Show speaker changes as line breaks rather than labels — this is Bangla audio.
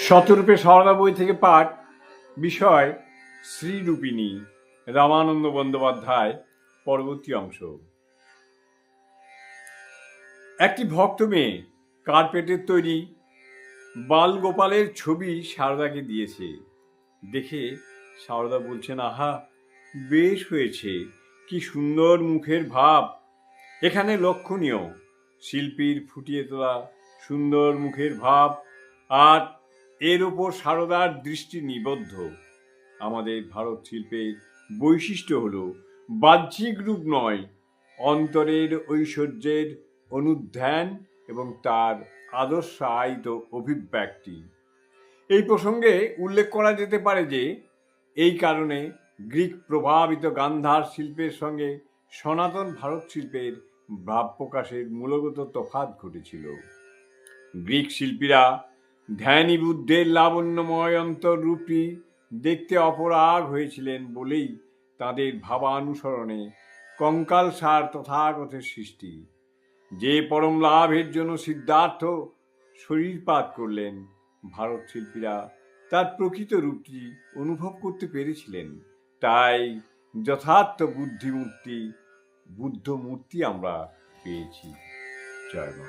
শতরূপে সারদা বই থেকে পাঠ, বিষয় শ্রীরূপিণী, রামানন্দ বন্দ্যোপাধ্যায়। পরবর্তী অংশ। একটি ভক্ত মেয়ে কার্পেটের তৈরি বালগোপালের ছবি সারদাকে দিয়েছে। দেখে সারদা বলছেন, আহা বেশ হয়েছে, কি সুন্দর মুখের ভাব। এখানে লক্ষণীয় শিল্পীর ফুটিয়ে তোলা সুন্দর মুখের ভাব, আর এর ওপর সারদার দৃষ্টি নিবদ্ধ। আমাদের ভারত শিল্পের বৈশিষ্ট্য হলো বাহ্যিক রূপ নয়, অন্তরের ঐশ্বর্যের অনুধ্যান এবং তার আদর্শায়িত অভিব্যক্তি। এই প্রসঙ্গে উল্লেখ করা যেতে পারে যে এই কারণে গ্রিক প্রভাবিত গান্ধার শিল্পের সঙ্গে সনাতন ভারত শিল্পের ভাব প্রকাশের মূলগত তফাৎ ঘটেছিল। গ্রিক শিল্পীরা ধ্যানী বুদ্ধের লাবণ্যময় অন্তররূপটি দেখতে অপরাগ হয়েছিলেন বলেই তাদের ভাবানুসরণে কঙ্কালসার তথাগতের সৃষ্টি। যে পরম লাভের জন্য সিদ্ধার্থ শরীরপাত করলেন, ভারত শিল্পীরা তার প্রকৃত রূপটি অনুভব করতে পেরেছিলেন। তাই যথার্থ বুদ্ধ মূর্তি আমরা পেয়েছি। জয় মা।